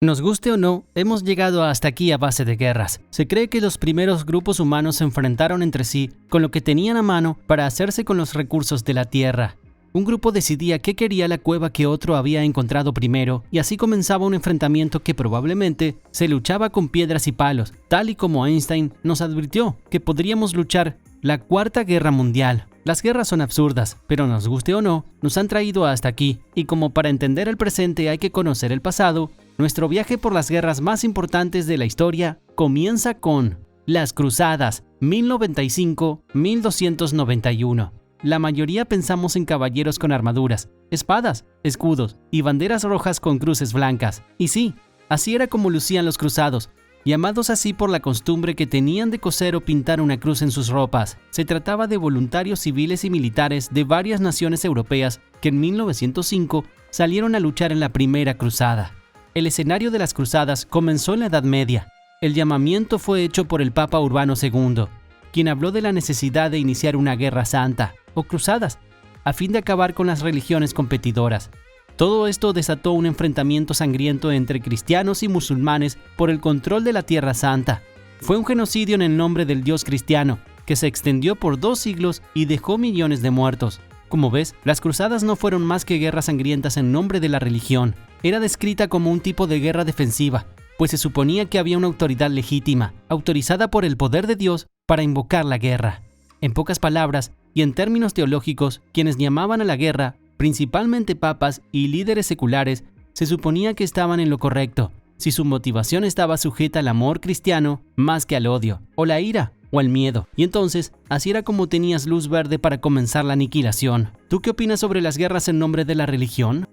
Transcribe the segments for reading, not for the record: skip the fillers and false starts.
Nos guste o no, hemos llegado hasta aquí a base de guerras. Se cree que los primeros grupos humanos se enfrentaron entre sí con lo que tenían a mano para hacerse con los recursos de la tierra. Un grupo decidía qué quería la cueva que otro había encontrado primero, y así comenzaba un enfrentamiento que probablemente se luchaba con piedras y palos, tal y como Einstein nos advirtió que podríamos luchar la Cuarta Guerra Mundial. Las guerras son absurdas, pero nos guste o no, nos han traído hasta aquí, y como para entender el presente hay que conocer el pasado, nuestro viaje por las guerras más importantes de la historia comienza con las Cruzadas, 1095-1291. La mayoría pensamos en caballeros con armaduras, espadas, escudos y banderas rojas con cruces blancas. Y sí, así era como lucían los cruzados, llamados así por la costumbre que tenían de coser o pintar una cruz en sus ropas. Se trataba de voluntarios civiles y militares de varias naciones europeas que en 1905 salieron a luchar en la Primera Cruzada. El escenario de las cruzadas comenzó en la Edad Media. El llamamiento fue hecho por el Papa Urbano II, quien habló de la necesidad de iniciar una guerra santa, o cruzadas, a fin de acabar con las religiones competidoras. Todo esto desató un enfrentamiento sangriento entre cristianos y musulmanes por el control de la Tierra Santa. Fue un genocidio en el nombre del Dios cristiano, que se extendió por 2 siglos y dejó millones de muertos. Como ves, las cruzadas no fueron más que guerras sangrientas en nombre de la religión. Era descrita como un tipo de guerra defensiva, pues se suponía que había una autoridad legítima, autorizada por el poder de Dios para invocar la guerra. En pocas palabras, y en términos teológicos, quienes llamaban a la guerra, principalmente papas y líderes seculares, se suponía que estaban en lo correcto, si su motivación estaba sujeta al amor cristiano más que al odio, o la ira, o al miedo. Y entonces, así era como tenías luz verde para comenzar la aniquilación. ¿Tú qué opinas sobre las guerras en nombre de la religión?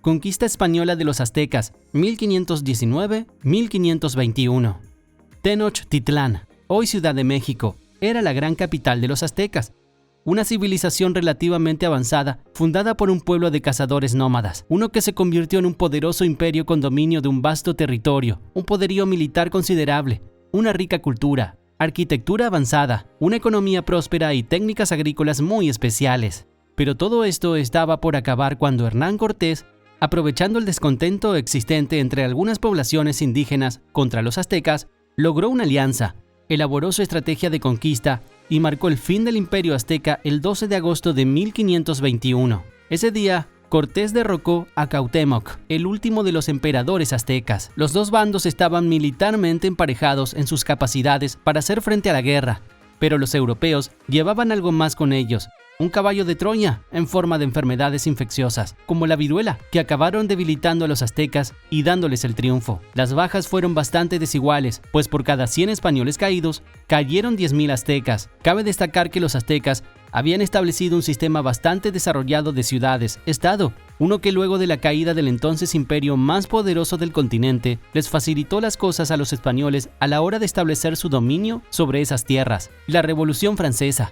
Conquista española de los aztecas, 1519-1521. Tenochtitlán, hoy Ciudad de México, era la gran capital de los aztecas. Una civilización relativamente avanzada, fundada por un pueblo de cazadores nómadas, uno que se convirtió en un poderoso imperio con dominio de un vasto territorio, un poderío militar considerable, una rica cultura, arquitectura avanzada, una economía próspera y técnicas agrícolas muy especiales. Pero todo esto estaba por acabar cuando Hernán Cortés, aprovechando el descontento existente entre algunas poblaciones indígenas contra los aztecas, logró una alianza, elaboró su estrategia de conquista y marcó el fin del imperio azteca el 12 de agosto de 1521. Ese día, Cortés derrocó a Cuauhtémoc, el último de los emperadores aztecas. Los dos bandos estaban militarmente emparejados en sus capacidades para hacer frente a la guerra, pero los europeos llevaban algo más con ellos: un caballo de Troya en forma de enfermedades infecciosas, como la viruela, que acabaron debilitando a los aztecas y dándoles el triunfo. Las bajas fueron bastante desiguales, pues por cada 100 españoles caídos, cayeron 10.000 aztecas. Cabe destacar que los aztecas habían establecido un sistema bastante desarrollado de ciudades-estado, uno que luego de la caída del entonces imperio más poderoso del continente, les facilitó las cosas a los españoles a la hora de establecer su dominio sobre esas tierras. La Revolución Francesa,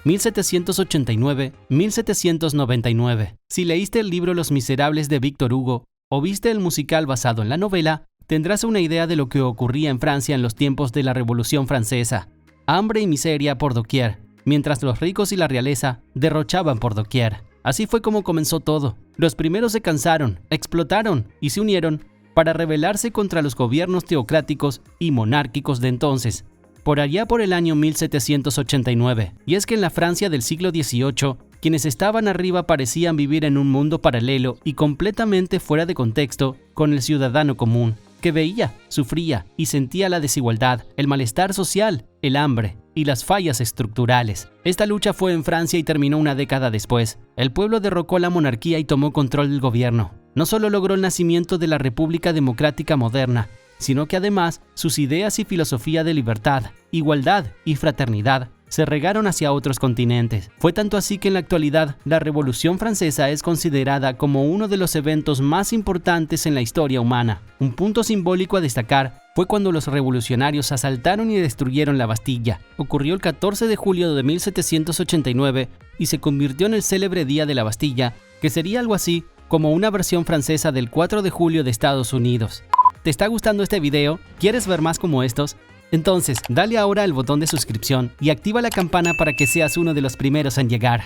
1789-1799. Si leíste el libro Los Miserables de Víctor Hugo o viste el musical basado en la novela, tendrás una idea de lo que ocurría en Francia en los tiempos de la Revolución Francesa. Hambre y miseria por doquier, mientras los ricos y la realeza derrochaban por doquier. Así fue como comenzó todo. Los primeros se cansaron, explotaron y se unieron para rebelarse contra los gobiernos teocráticos y monárquicos de entonces, por allá por el año 1789. Y es que en la Francia del siglo XVIII, quienes estaban arriba parecían vivir en un mundo paralelo y completamente fuera de contexto con el ciudadano común, que veía, sufría y sentía la desigualdad, el malestar social, el hambre y las fallas estructurales. Esta lucha fue en Francia y terminó una década después. El pueblo derrocó la monarquía y tomó control del gobierno. No solo logró el nacimiento de la República Democrática moderna, sino que además sus ideas y filosofía de libertad, igualdad y fraternidad se regaron hacia otros continentes. Fue tanto así que en la actualidad la Revolución Francesa es considerada como uno de los eventos más importantes en la historia humana. Un punto simbólico a destacar fue cuando los revolucionarios asaltaron y destruyeron la Bastilla. Ocurrió el 14 de julio de 1789 y se convirtió en el célebre Día de la Bastilla, que sería algo así como una versión francesa del 4 de julio de Estados Unidos. ¿Te está gustando este video? ¿Quieres ver más como estos? Entonces, dale ahora al botón de suscripción y activa la campana para que seas uno de los primeros en llegar.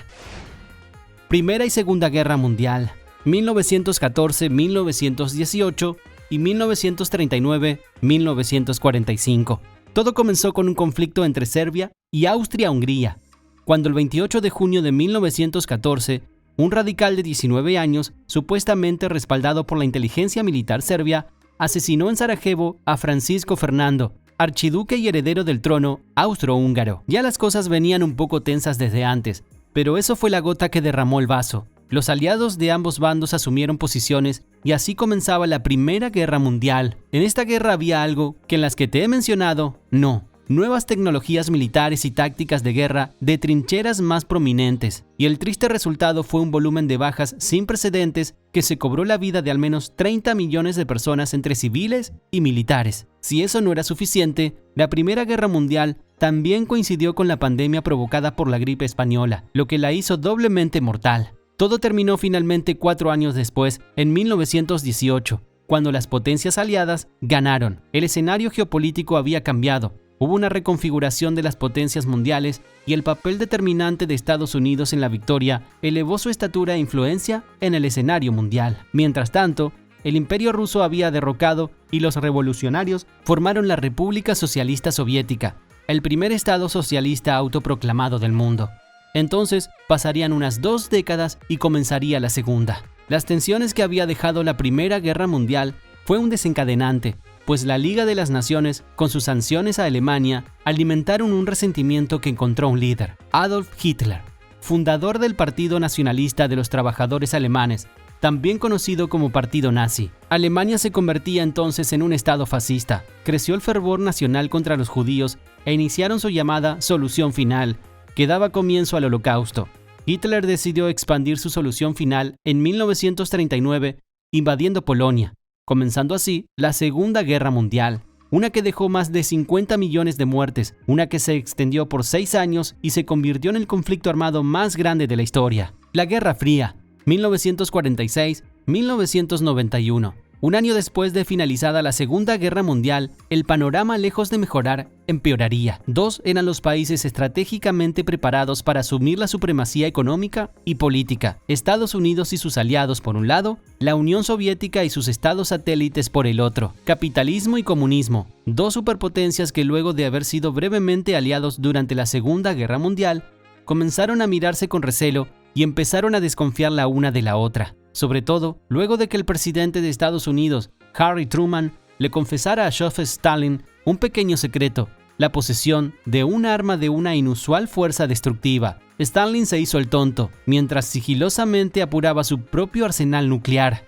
Primera y Segunda Guerra Mundial, 1914-1918, y 1939-1945. Todo comenzó con un conflicto entre Serbia y Austria-Hungría, cuando el 28 de junio de 1914, un radical de 19 años, supuestamente respaldado por la inteligencia militar serbia, asesinó en Sarajevo a Francisco Fernando, archiduque y heredero del trono austrohúngaro. Ya las cosas venían un poco tensas desde antes, pero eso fue la gota que derramó el vaso. Los aliados de ambos bandos asumieron posiciones y así comenzaba la Primera Guerra Mundial. En esta guerra había algo que en las que te he mencionado, no. Nuevas tecnologías militares y tácticas de guerra de trincheras más prominentes, y el triste resultado fue un volumen de bajas sin precedentes que se cobró la vida de al menos 30 millones de personas entre civiles y militares. Si eso no era suficiente, la Primera Guerra Mundial también coincidió con la pandemia provocada por la gripe española, lo que la hizo doblemente mortal. Todo terminó finalmente 4 años después, en 1918, cuando las potencias aliadas ganaron. El escenario geopolítico había cambiado. Hubo una reconfiguración de las potencias mundiales y el papel determinante de Estados Unidos en la victoria elevó su estatura e influencia en el escenario mundial. Mientras tanto, el Imperio ruso había derrocado y los revolucionarios formaron la República Socialista Soviética, el primer estado socialista autoproclamado del mundo. Entonces, pasarían unas 2 décadas y comenzaría la segunda. Las tensiones que había dejado la Primera Guerra Mundial fue un desencadenante, pues la Liga de las Naciones, con sus sanciones a Alemania, alimentaron un resentimiento que encontró un líder, Adolf Hitler, fundador del Partido Nacionalista de los Trabajadores Alemanes, también conocido como Partido Nazi. Alemania se convertía entonces en un estado fascista. Creció el fervor nacional contra los judíos e iniciaron su llamada Solución Final, que daba comienzo al Holocausto. Hitler decidió expandir su solución final en 1939, invadiendo Polonia, comenzando así la Segunda Guerra Mundial, una que dejó más de 50 millones de muertes, una que se extendió por 6 años y se convirtió en el conflicto armado más grande de la historia. La Guerra Fría, 1946-1991. Un año después de finalizada la Segunda Guerra Mundial, el panorama, lejos de mejorar, empeoraría. 2 eran los países estratégicamente preparados para asumir la supremacía económica y política: Estados Unidos y sus aliados por un lado, la Unión Soviética y sus estados satélites por el otro. Capitalismo y comunismo, 2 superpotencias que luego de haber sido brevemente aliados durante la Segunda Guerra Mundial, comenzaron a mirarse con recelo y empezaron a desconfiar la una de la otra. Sobre todo, luego de que el presidente de Estados Unidos, Harry Truman, le confesara a Joseph Stalin un pequeño secreto: la posesión de un arma de una inusual fuerza destructiva. Stalin se hizo el tonto, mientras sigilosamente apuraba su propio arsenal nuclear.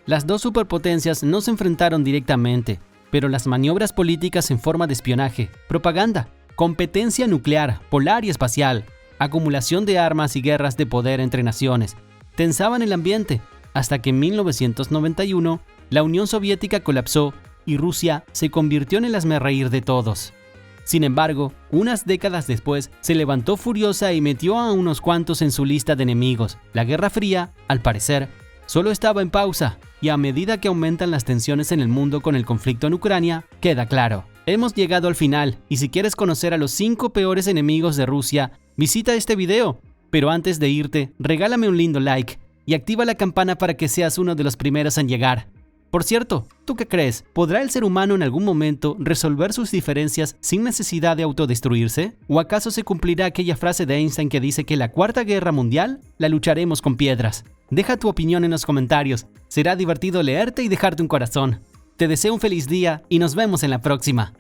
Las 2 superpotencias no se enfrentaron directamente, pero las maniobras políticas en forma de espionaje, propaganda, competencia nuclear, polar y espacial, acumulación de armas y guerras de poder entre naciones tensaban el ambiente, hasta que en 1991 la Unión Soviética colapsó y Rusia se convirtió en el hazmerreír de todos. Sin embargo, unas décadas después se levantó furiosa y metió a unos cuantos en su lista de enemigos. La Guerra Fría, al parecer, solo estaba en pausa, y a medida que aumentan las tensiones en el mundo con el conflicto en Ucrania, queda claro. Hemos llegado al final, y si quieres conocer a los 5 peores enemigos de Rusia, visita este video. Pero antes de irte, regálame un lindo like y activa la campana para que seas uno de los primeros en llegar. Por cierto, ¿tú qué crees? ¿Podrá el ser humano en algún momento resolver sus diferencias sin necesidad de autodestruirse? ¿O acaso se cumplirá aquella frase de Einstein que dice que la Cuarta Guerra Mundial la lucharemos con piedras? Deja tu opinión en los comentarios. Será divertido leerte y dejarte un corazón. Te deseo un feliz día y nos vemos en la próxima.